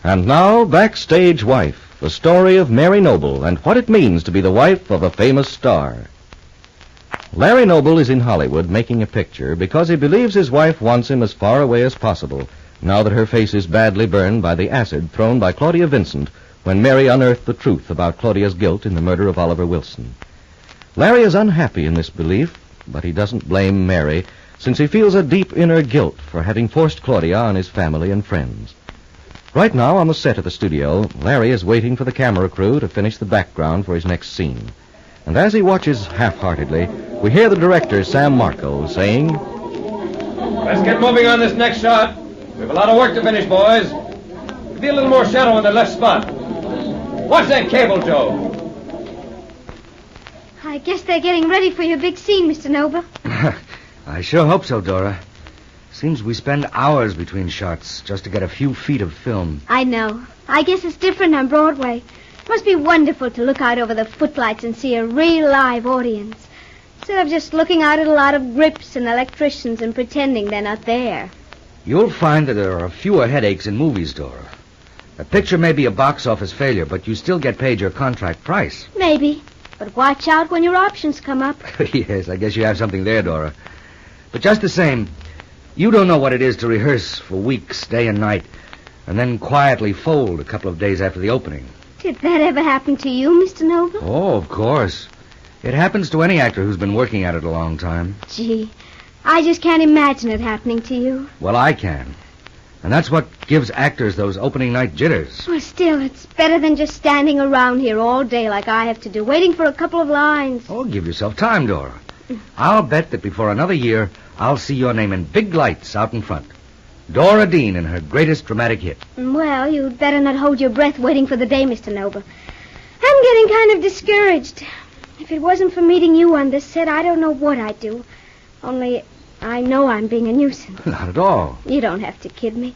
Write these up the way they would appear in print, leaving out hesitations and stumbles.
And now, Backstage Wife, the story of Mary Noble and what it means to be the wife of a famous star. Larry Noble is in Hollywood making a picture because he believes his wife wants him as far away as possible, now that her face is badly burned by the acid thrown by Claudia Vincent when Mary unearthed the truth about Claudia's guilt in the murder of Oliver Wilson. Larry is unhappy in this belief, but he doesn't blame Mary, since he feels a deep inner guilt for having forced Claudia on his family and friends. Right now, on the set of the studio, Larry is waiting for the camera crew to finish the background for his next scene. And as he watches half-heartedly, we hear the director, Sam Marco, saying, "Let's get moving on this next shot. We have a lot of work to finish, boys. Be a little more shadow in the left spot. Watch that cable, Joe." I guess they're getting ready for your big scene, Mr. Noble. I sure hope so, Dora. Seems we spend hours between shots just to get a few feet of film. I know. I guess it's different on Broadway. It must be wonderful to look out over the footlights and see a real live audience, instead of just looking out at a lot of grips and electricians and pretending they're not there. You'll find that there are fewer headaches in movies, Dora. A picture may be a box office failure, but you still get paid your contract price. Maybe. But watch out when your options come up. Yes, I guess you have something there, Dora. But just the same, you don't know what it is to rehearse for weeks, day and night, and then quietly fold a couple of days after the opening. Did that ever happen to you, Mr. Noble? Oh, of course. It happens to any actor who's been working at it a long time. Gee, I just can't imagine it happening to you. Well, I can. And that's what gives actors those opening night jitters. Well, still, it's better than just standing around here all day like I have to do, waiting for a couple of lines. Oh, give yourself time, Dora. I'll bet that before another year, I'll see your name in big lights out in front. Dora Dean in her greatest dramatic hit. Well, you'd better not hold your breath waiting for the day, Mr. Noble. I'm getting kind of discouraged. If it wasn't for meeting you on this set, I don't know what I'd do. Only I know I'm being a nuisance. Not at all. You don't have to kid me.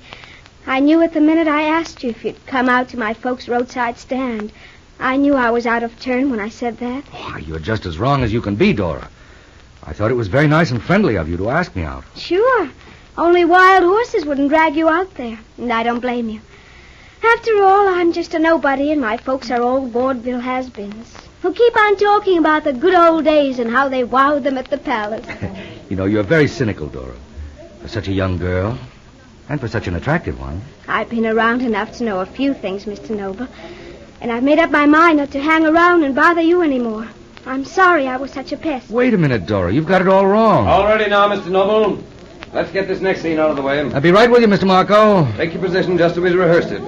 I knew at the minute I asked you if you'd come out to my folks' roadside stand. I knew I was out of turn when I said that. Why, you're just as wrong as you can be, Dora. I thought it was very nice and friendly of you to ask me out. Sure. Only wild horses wouldn't drag you out there, and I don't blame you. After all, I'm just a nobody, and my folks are old vaudeville has-beens who keep on talking about the good old days and how they wowed them at the palace. You know, you're very cynical, Dora. For such a young girl, and for such an attractive one. I've been around enough to know a few things, Mr. Noble, and I've made up my mind not to hang around and bother you anymore. I'm sorry I was such a pest. Wait a minute, Dora. You've got it all wrong. All ready now, Mr. Noble. Let's get this next scene out of the way. I'll be right with you, Mr. Marco. Take your position just as we rehearsed it.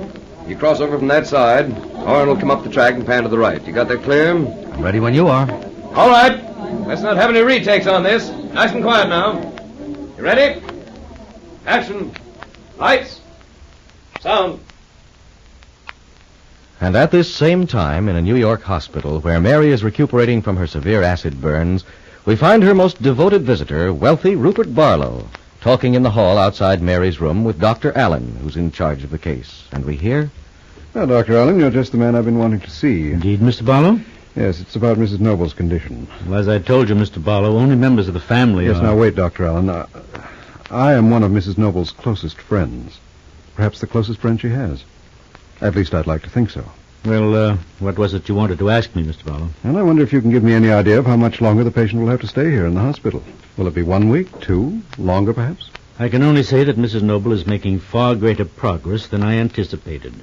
You cross over from that side. Oren will come up the track and pan to the right. You got that clear? I'm ready when you are. All right. Let's not have any retakes on this. Nice and quiet now. You ready? Action. Lights. Sound. And at this same time, in a New York hospital where Mary is recuperating from her severe acid burns, we find her most devoted visitor, wealthy Rupert Barlow, talking in the hall outside Mary's room with Dr. Allen, who's in charge of the case. And we hear... Well, Dr. Allen, you're just the man I've been wanting to see. Indeed, Mr. Barlow? Yes, it's about Mrs. Noble's condition. Well, as I told you, Mr. Barlow, only members of the family Yes, are... now wait, Dr. Allen. I am one of Mrs. Noble's closest friends. Perhaps the closest friend she has. At least I'd like to think so. Well, what was it you wanted to ask me, Mr. Barlow? And I wonder if you can give me any idea of how much longer the patient will have to stay here in the hospital. Will it be 1 week, 2, longer perhaps? I can only say that Mrs. Noble is making far greater progress than I anticipated.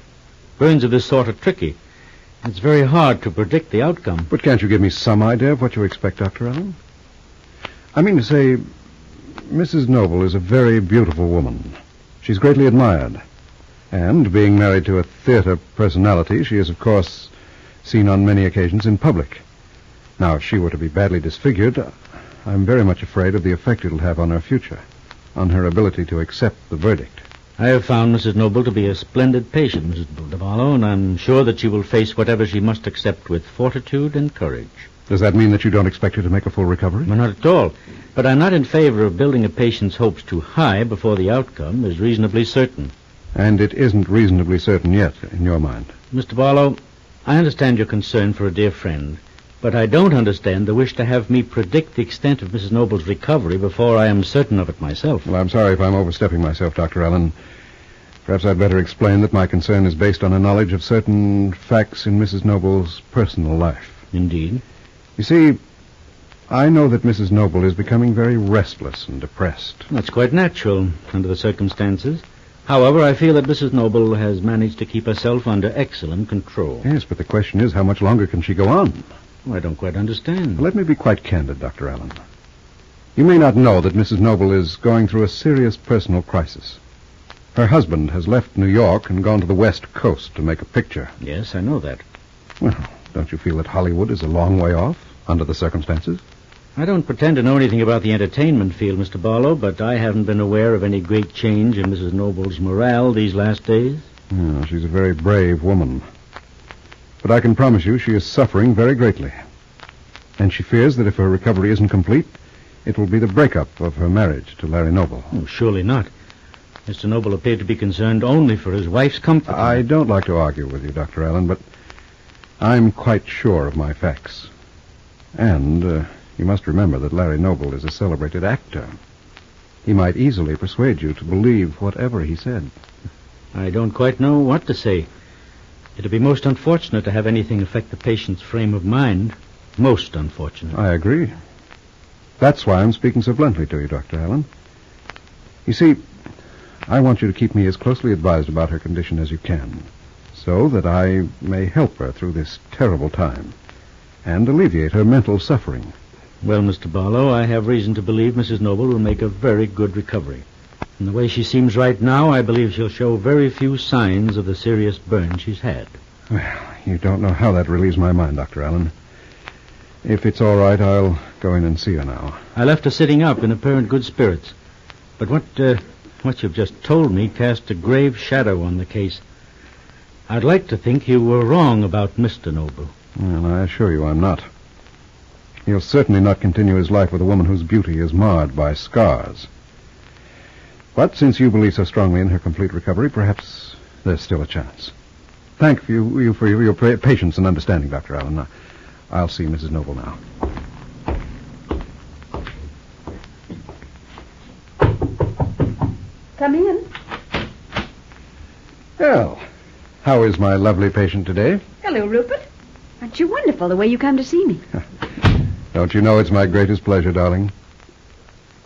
Burns of this sort are tricky. It's very hard to predict the outcome. But can't you give me some idea of what you expect, Dr. Allen? I mean to say, Mrs. Noble is a very beautiful woman. She's greatly admired. And, being married to a theater personality, she is, of course, seen on many occasions in public. Now, if she were to be badly disfigured, I'm very much afraid of the effect it'll have on her future, on her ability to accept the verdict. I have found Mrs. Noble to be a splendid patient, Mrs. Barlow, and I'm sure that she will face whatever she must accept with fortitude and courage. Does that mean that you don't expect her to make a full recovery? Well, not at all. But I'm not in favor of building a patient's hopes too high before the outcome is reasonably certain. And it isn't reasonably certain yet, in your mind. Mr. Barlow, I understand your concern for a dear friend, but I don't understand the wish to have me predict the extent of Mrs. Noble's recovery before I am certain of it myself. Well, I'm sorry if I'm overstepping myself, Dr. Allen. Perhaps I'd better explain that my concern is based on a knowledge of certain facts in Mrs. Noble's personal life. Indeed. You see, I know that Mrs. Noble is becoming very restless and depressed. That's quite natural under the circumstances. However, I feel that Mrs. Noble has managed to keep herself under excellent control. Yes, but the question is, how much longer can she go on? Oh, I don't quite understand. Let me be quite candid, Dr. Allen. You may not know that Mrs. Noble is going through a serious personal crisis. Her husband has left New York and gone to the West Coast to make a picture. Yes, I know that. Well, don't you feel that Hollywood is a long way off, under the circumstances? I don't pretend to know anything about the entertainment field, Mr. Barlow, but I haven't been aware of any great change in Mrs. Noble's morale these last days. Yeah, she's a very brave woman. But I can promise you she is suffering very greatly. And she fears that if her recovery isn't complete, it will be the breakup of her marriage to Larry Noble. Oh, surely not. Mr. Noble appeared to be concerned only for his wife's comfort. I don't like to argue with you, Dr. Allen, but I'm quite sure of my facts. And you must remember that Larry Noble is a celebrated actor. He might easily persuade you to believe whatever he said. I don't quite know what to say. It'd be most unfortunate to have anything affect the patient's frame of mind. Most unfortunate. I agree. That's why I'm speaking so bluntly to you, Dr. Allen. You see, I want you to keep me as closely advised about her condition as you can, so that I may help her through this terrible time and alleviate her mental suffering. Well, Mr. Barlow, I have reason to believe Mrs. Noble will make a very good recovery. From the way she seems right now, I believe she'll show very few signs of the serious burn she's had. Well, you don't know how that relieves my mind, Dr. Allen. If it's all right, I'll go in and see her now. I left her sitting up in apparent good spirits. But what you've just told me casts a grave shadow on the case. I'd like to think you were wrong about Mr. Noble. Well, I assure you I'm not. He'll certainly not continue his life with a woman whose beauty is marred by scars. But since you believe so strongly in her complete recovery, perhaps there's still a chance. Thank you for your patience and understanding, Dr. Allen. I'll see Mrs. Noble now. Come in. Well, how is my lovely patient today? Hello, Rupert. Aren't you wonderful the way you come to see me? Don't you know it's my greatest pleasure, darling?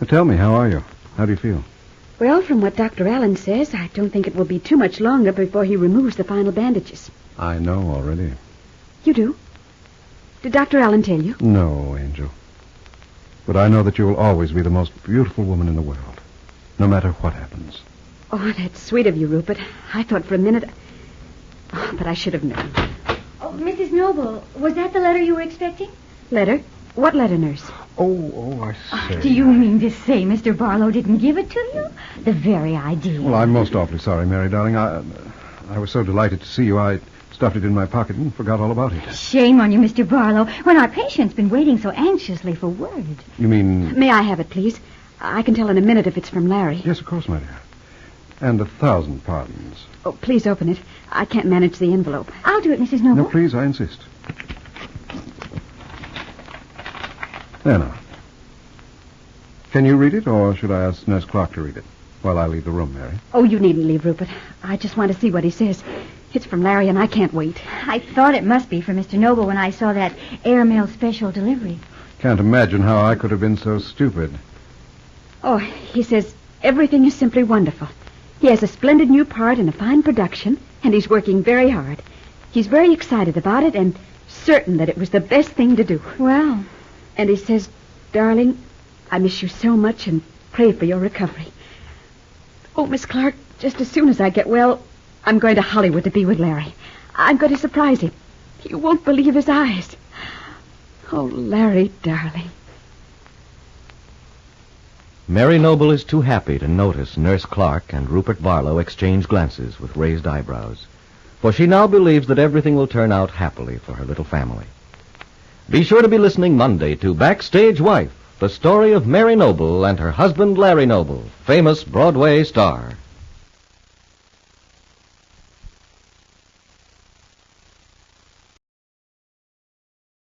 Now, tell me, how are you? How do you feel? Well, from what Dr. Allen says, I don't think it will be too much longer before he removes the final bandages. I know already. You do? Did Dr. Allen tell you? No, Angel. But I know that you will always be the most beautiful woman in the world, no matter what happens. Oh, that's sweet of you, Rupert. I thought for a minute... Oh, but I should have known. Oh, Mrs. Noble, was that the letter you were expecting? Letter? What letter, nurse? Oh, I see. Do you mean to say Mr. Barlow didn't give it to you? The very idea. Well, I'm most awfully sorry, Mary, darling. I was so delighted to see you, I stuffed it in my pocket and forgot all about it. Shame on you, Mr. Barlow, when our patient's been waiting so anxiously for word. You mean... May I have it, please? I can tell in a minute if it's from Larry. Yes, of course, my dear. And 1,000 pardons. Oh, please open it. I can't manage the envelope. I'll do it, Mrs. Noble. No, please, I insist. There now. Can you read it, or should I ask Nurse Clark to read it while I leave the room, Mary? Oh, you needn't leave, Rupert. I just want to see what he says. It's from Larry, and I can't wait. I thought it must be for Mr. Noble when I saw that airmail special delivery. Can't imagine how I could have been so stupid. Oh, he says everything is simply wonderful. He has a splendid new part in a fine production, and he's working very hard. He's very excited about it and certain that it was the best thing to do. Well... And he says, darling, I miss you so much and pray for your recovery. Oh, Miss Clark, just as soon as I get well, I'm going to Hollywood to be with Larry. I'm going to surprise him. You won't believe his eyes. Oh, Larry, darling. Mary Noble is too happy to notice Nurse Clark and Rupert Barlow exchange glances with raised eyebrows, for she now believes that everything will turn out happily for her little family. Be sure to be listening Monday to Backstage Wife, the story of Mary Noble and her husband Larry Noble, famous Broadway star.